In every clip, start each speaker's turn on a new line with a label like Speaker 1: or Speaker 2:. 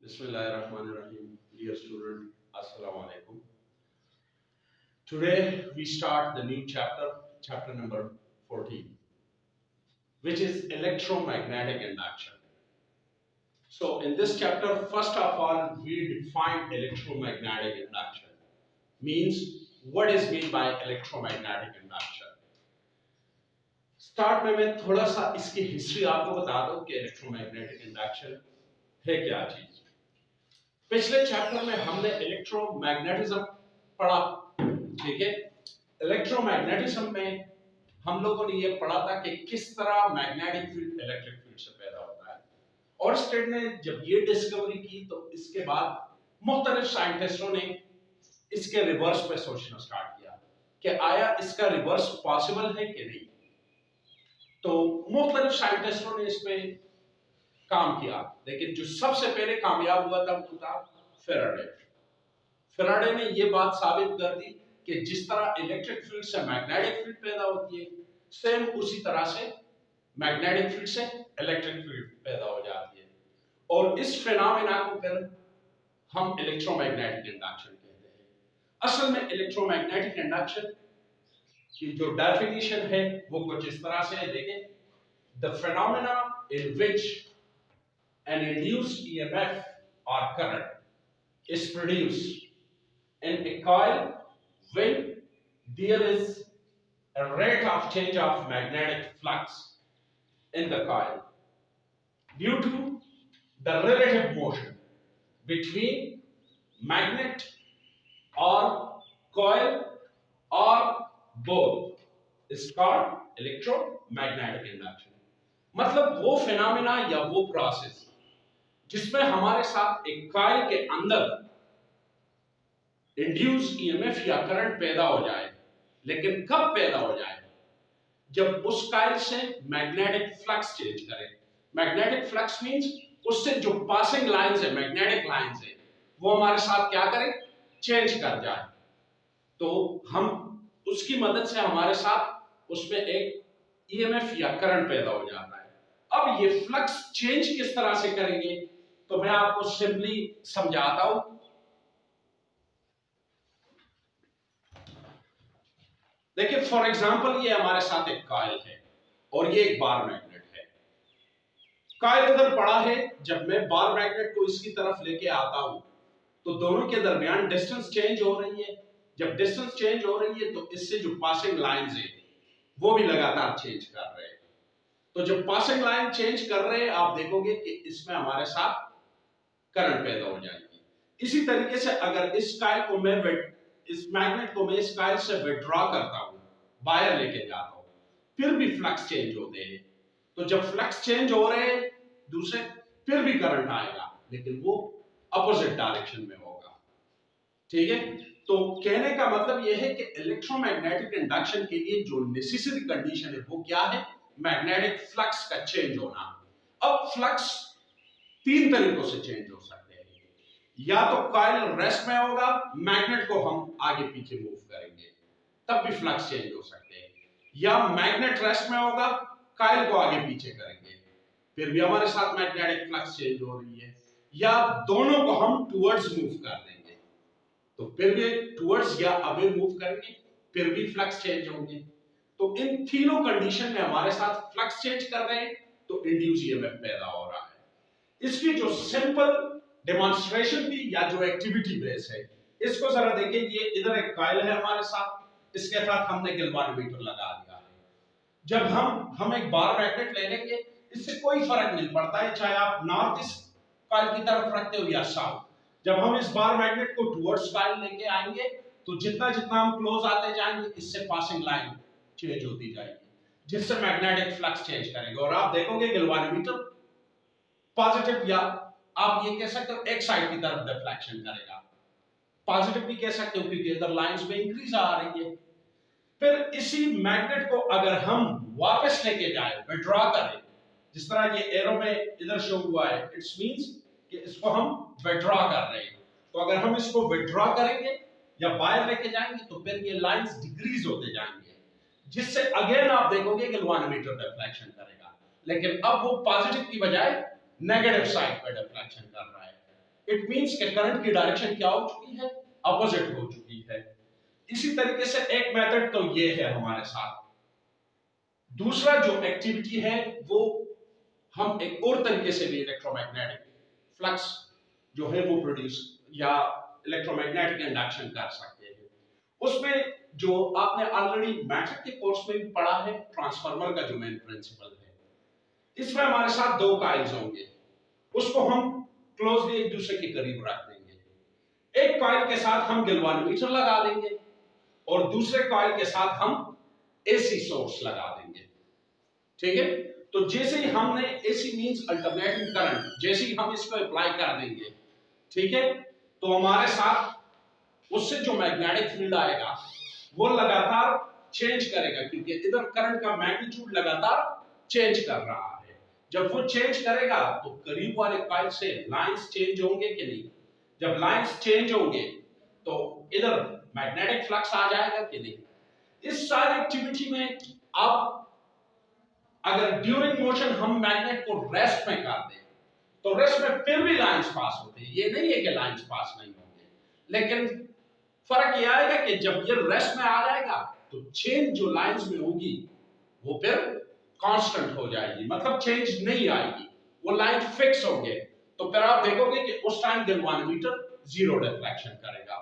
Speaker 1: Bismillahirrahmanirrahim. Dear student, Assalamu alaikum. Today we start the new chapter, chapter number 14, which is electromagnetic induction. So in this chapter, first of all, we define electromagnetic induction. Means what is meant by electromagnetic induction. Start में मैं थोड़ा सा इसकी history आपको बता दूं कि electromagnetic induction है क्या चीज। पिछले चैप्टर में हमने इलेक्ट्रोमैग्नेटिज्म पढ़ा, ठीक है। इलेक्ट्रोमैग्नेटिज्म में हम लोगों ने ये पढ़ा था कि किस तरह मैग्नेटिक फील्ड इलेक्ट्रिक फील्ड से पैदा होता है। ऑर्स्टेड ने जब ये डिस्कवरी की तो इसके बाद मुख्तलिफ साइंटिस्टों ने इसके रिवर्स पे सोचना स्टार्ट किया कि आया इसका रिवर्स पॉसिबल है कि नहीं। तो मुख्तलिफ साइंटिस्टों ने इस पे काम किया, लेकिन जो सबसे पहले कामयाब हुआ था वो था फेराडे। फेराडे ने ये बात साबित कर दी कि जिस तरह इलेक्ट्रिक फील्ड से मैग्नेटिक फील्ड पैदा होती है, सेम उसी तरह से मैग्नेटिक फील्ड से इलेक्ट्रिक फील्ड पैदा हो जाती है। और इस फिनोमेना को फिर हम इलेक्ट्रोमैग्नेटिक इंडक्शन कहते हैं। असल में इलेक्ट्रोमैग्नेटिक इंडक्शन की जो डेफिनेशन है वो कुछ इस तरह से है, देखें। The phenomena in which an induced EMF or current is produced in a coil when there is a rate of change of magnetic flux in the coil due to the relative motion between magnet or coil or both is called electromagnetic induction। मतलब वो phenomena या वो process जिसमें हमारे साथ एक coil के अंदर इंड्यूस ईएमएफ या करंट पैदा हो जाए, लेकिन कब पैदा हो जाए? जब उस कॉइल से मैग्नेटिक फ्लक्स चेंज करे। मैग्नेटिक फ्लक्स मींस उससे जो पासिंग लाइंस है, मैग्नेटिक लाइंस है, वो हमारे साथ क्या करे? चेंज कर जाए। तो हम उसकी मदद से हमारे साथ उसमें एक ईएमएफ या करंट पैदा हो जाता है। अब ये फ्लक्स चेंज किस तरह से करेंगे तो मैं आपको सिंपली समझाता हूं। देखिए, फॉर एग्जांपल ये हमारे साथ एक कॉइल है और ये एक बार मैग्नेट है। कॉइल इधर पड़ा है, जब मैं बार मैग्नेट को इसकी तरफ लेके आता हूं तो दोनों के दरमियान डिस्टेंस चेंज हो रही है। जब डिस्टेंस चेंज हो रही है तो इससे जो पासिंग लाइंस है वो भी लगातार चेंज कर रहे हैं। तो जब पासिंग लाइन चेंज कर रहे हैं, आप देखोगे कि इसमें हमारे साथ करंट पैदा हो जाएगी। इसी तरीके से अगर इस कॉइल को मैं इस मैग्नेट को मैं इस कॉइल से विड्रॉ करता हूं, बाहर लेके जाता हूं, फिर भी फ्लक्स चेंज होते हैं। तो जब फ्लक्स चेंज हो रहे हैं दूसरे, फिर भी करंट आएगा, लेकिन वो अपोजिट डायरेक्शन में होगा, ठीक है। तो कहने का मतलब यह है कि इलेक्ट्रोमैग्नेटिक इंडक्शन के लिए जो नेसेसरी कंडीशन है वो क्या है? मैग्नेटिक फ्लक्स का चेंज होना। अब फ्लक्स तीन तरीकों से चेंज हो सकते हैं। या तो कॉइल रेस्ट में होगा, मैग्नेट को हम आगे पीछे मूव करेंगे, तब भी फ्लक्स चेंज हो सकते हैं। या मैग्नेट रेस्ट में होगा, कॉइल को आगे पीछे करेंगे, फिर भी हमारे साथ मैग्नेटिक फ्लक्स चेंज हो रही है। या दोनों को हम टुवर्ड्स मूव कर देंगे तो फिर भी टुवर्ड्स या अवे मूव करेंगे, फिर भी फ्लक्स चेंज होंगे। तो इन तीनों कंडीशन में हमारे साथ फ्लक्स चेंज कर रहे हैं तो इंड्यूस ईएमएफ पैदा हो रहा है। इसकी जो सिंपल डेमोन्स्ट्रेशन थी या जो एक्टिविटी बेस है, इसको जरा देखिए। ये इधर एक कॉइल है हमारे साथ, इसके साथ हमने गैल्वानोमीटर लगा दिया है। जब हम एक बार मैग्नेट ले लेंगे, इससे कोई फर्क नहीं पड़ता है चाहे आप नॉर्थ ईस्ट कॉइल की तरफ रखते हो या साउथ। जब हम इस बार मैग्नेट को टुवर्ड्स कॉइल लेके आएंगे तो जितना जितना हम क्लोज आते जाएंगे, इससे पासिंग लाइन चेंज होती जाएगी, जिससे मैग्नेटिक फ्लक्स चेंज करेगा। और आप देखोगे गैल्वानोमीटर पॉजिटिव, या आप ये कह सकते हो एक साइड की तरफ डिफ्लेक्शन करेगा। पॉजिटिव भी कह सकते हो क्योंकि इधर लाइंस में इंक्रीज आ रही है। फिर इसी मैग्नेट को अगर हम वापस लेके जाए, विड्रॉ करें, जिस तरह ये एरो में इधर शो हुआ है, इट्स मींस कि इसको हम विड्रॉ कर रहे हैं। तो अगर हम इसको विड्रॉ करेंगे या बाहर लेके जाएंगे तो फिर ये लाइंस डिक्रीज होते जाएंगे, जिससे अगेन आप देखोगे गैल्वानोमीटर डिफ्लेक्शन करेगा, लेकिन अब वो पॉजिटिव की बजाय नेगेटिव साइड पर डिफ्लेक्शन कर रहा है। इट मींस कि करंट की डायरेक्शन क्या हो चुकी है, अपोजिट हो चुकी है। इसी तरीके से एक मेथड तो ये है हमारे साथ। दूसरा जो एक्टिविटी है वो हम एक और तरीके से भी इलेक्ट्रोमैग्नेटिक फ्लक्स जो है वो प्रोड्यूस या इलेक्ट्रोमैग्नेटिक इंडक्शन कर सकते हैं। उसमें जो आपने ऑलरेडी मैट्रिक के कोर्स में भी पढ़ा है, ट्रांसफार्मर का जो मेन प्रिंसिपल है, इसमें हमारे साथ दो कॉइल्स होंगे, उसको हम क्लोजली एक दूसरे के करीब रख देंगे। एक कॉइल के साथ हम गैल्वानोमीटर लगा देंगे और दूसरे कॉइल के साथ हम एसी सोर्स लगा देंगे। ठीक है, तो जैसे ही हमने एसी मींस अल्टरनेटिंग करंट, जैसे ही हम इसको अप्लाई कर देंगे, ठीक है, तो हमारे साथ उससे जो मैग्नेटिक फील्ड आएगा वो लगातार चेंज करेगा, क्योंकि इधर करंट का मैग्नीट्यूड लगातार चेंज कर रहा है। जब वो चेंज करेगा तो करीब वाले कॉइल से लाइंस चेंज होंगे कि नहीं? जब लाइंस चेंज होंगे तो इधर मैग्नेटिक फ्लक्स आ जाएगा कि नहीं? इस सारी एक्टिविटी में आप अगर ड्यूरिंग मोशन हम मैग्नेट को रेस्ट में कर दें तो रेस्ट में फिर भी लाइंस पास होते हैं, ये नहीं है कि लाइंस पास नहीं होंगे, लेकिन फर्क यह आएगा कि जब ये रेस्ट में आ जाएगा तो चेंज जो लाइंस में होगी वो फिर कांस्टेंट हो जाएगी, मतलब चेंज नहीं आएगी, वो लाइन फिक्स होंगे। तो फिर आप देखोगे कि उस टाइम गैल्वानोमीटर जीरो डिफ्लेक्शन करेगा।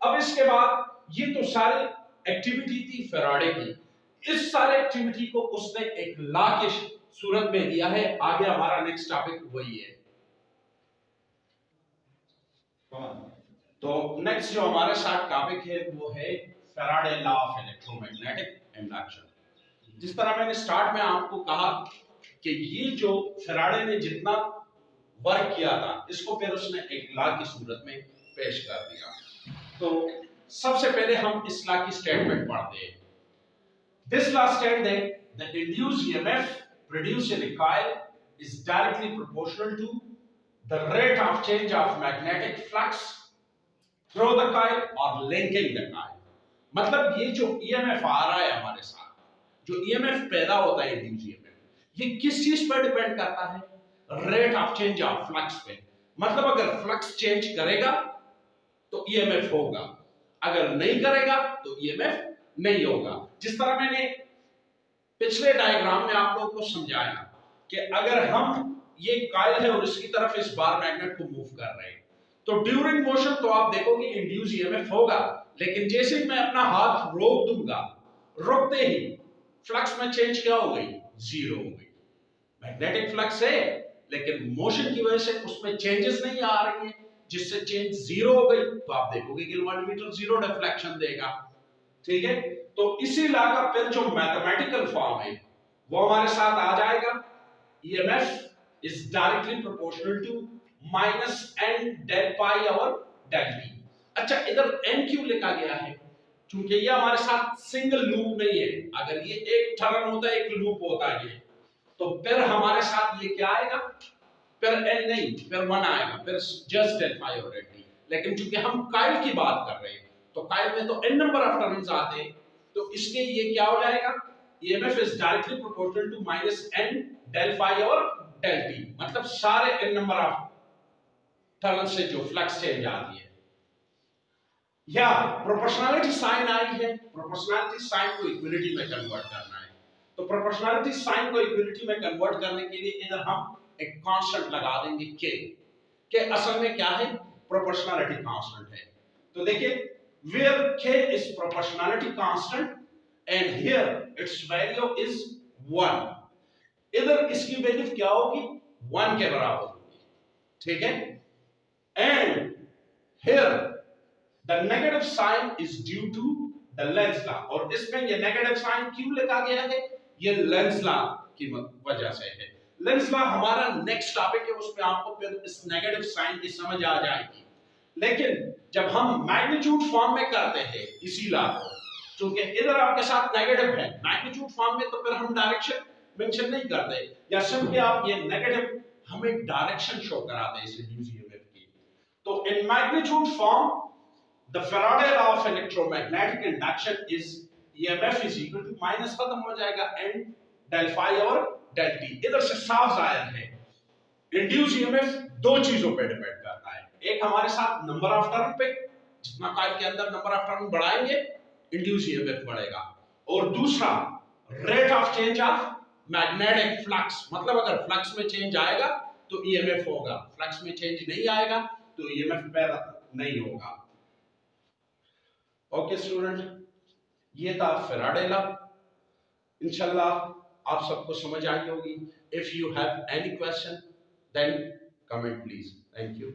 Speaker 1: अब इसके बाद ये तो सारी एक्टिविटी थी फैराडे की। इस सारे एक्टिविटी को उसने एक लॉ के सूरत में दिया है। आगे हमारा नेक्स्ट टॉपिक वही है। तो नेक्स्ट जो हमारे साथ टॉपिक है वो है Faraday law of electromagnetic induction. जिस तरह मैंने स्टार्ट में आपको कहा कि ये जो फैराडे ने जितना वर्क किया था इसको फिर उसने एक लॉ की सूरत में पेश कर दिया। तो सबसे पहले हम इस लॉ की स्टेटमेंट पढ़ते हैं। This law states that the induced EMF produced in a coil is directly proportional to the rate of change of magnetic flux through the coil or linking the coil। मतलब ये जो EMF आ रहा है हमारे साथ, जो EMF पैदा होता है इंड्यूस EMF, ये किस चीज पर डिपेंड करता है? Rate of change of flux पे। मतलब अगर फ्लक्स चेंज करेगा तो EMF होगा, अगर नहीं करेगा तो EMF नहीं होगा। जिस तरह मैंने पिछले डायग्राम में आप लोगों को समझाया कि अगर हम ये कॉइल है और इसकी तरफ इस बार मैग्नेट को मूव कर रहे हैं तो ड्यूरिंग मोशन तो आप देखोगे इंड्यूस ईएमएफ होगा, लेकिन जैसे ही मैं अपना हाथ रोक दूंगा, रोकते ही फ्लक्स में चेंज क्या हो गई? जीरो हो गई। मैग्नेटिक फ्लक्स है लेकिन मोशन की वजह से उसमें चेंजेस नहीं आ रही हैं, जिससे चेंज जीरो हो गई तो आप देखोगे गैल्वानोमीटर जीरो डिफ्लेक्शन देगा। ठीक है, तो इसी लॉ का फिर जो मैथमेटिकल फॉर्म है वो हमारे साथ आ जाएगा। EMF is directly proportional to minus n del pi over del t। अच्छा, इधर n क्यों लिखा गया है? क्योंकि ये हमारे साथ सिंगल लूप नहीं है। अगर ये एक टर्न होता है, एक लूप होता है, तो फिर हमारे साथ ये क्या आएगा? फिर n नहीं, फिर 1 आएगा, फिर just del pi over del t। लेकिन चूंकि हम कॉइल की बात कर रहे हैं तो कॉइल में तो n नंबर ऑफ टर्न्स आते हैं, तो इसके ये क्या हो जाएगा? EMF is directly proportional to minus n del phi और del t। मतलब सारे n नंबर ऑफ टर्न से जो फ्लक्स चेंज आती है, या प्रोपोर्शनलिटी साइन आई है, प्रोपोर्शनलिटी साइन को इक्विलिटी में कन्वर्ट करना है। तो प्रोपोर्शनलिटी साइन को इक्विलिटी में कन्वर्ट करने के लिए इधर हम एक कांस्टेंट लगा देंगे k असल में क्या है? प्रोपोर्शनलिटी कांस्टेंट है। तो देखिए, where k is proportionality constant and here its value is 1, इधर इसकी वैल्यू क्या होगी? 1 के बराबर होगी। ठीक है, and here the negative sign is due to the Lenz law। और इसमें ये नेगेटिव साइन क्यों लिखा गया है? ये लेंस लॉ की वजह से है। लेंस लॉ हमारा नेक्स्ट टॉपिक है, उसमें आपको फिर इस नेगेटिव साइन की समझ आ जाएगी। लेकिन जब हम मैग्नीट्यूड फॉर्म में करते हैं इसी लॉ को, क्योंकि इधर आपके साथ नेगेटिव है मैग्नीट्यूड फॉर्म में, तो फिर हम डायरेक्शन मेंशन नहीं करते, या सिंपली आप ये नेगेटिव हमें डायरेक्शन शो कराते हैं इस इंड्यूस ईएमएफ की। तो in magnitude form the Faraday law of electromagnetic induction is EMF is equal to minus खत्म हो जाएगा n del phi और del t। इधर से साफ जाहिर है इंड्यूस ईएमएफ दो चीजों पे डिपेंड करता है, एक एक हमारे साथ नंबर ऑफ टर्न पे, जितना कॉइल के अंदर नंबर ऑफ टर्न बढ़ाएंगे इंड्यूस ईएमएफ बढ़ेगा, और दूसरा rate of change of magnetic flux, मतलब अगर फ्लक्स में चेंज आएगा तो ईएमएफ होगा, फ्लक्स में चेंज नहीं आएगा तो ईएमएफ पैदा नहीं होगा। ओके स्टूडेंट, ये था फैराडे लॉ। इंशाल्लाह आप सबको समझ आई होगी। If you have any question then comment please. Thank you.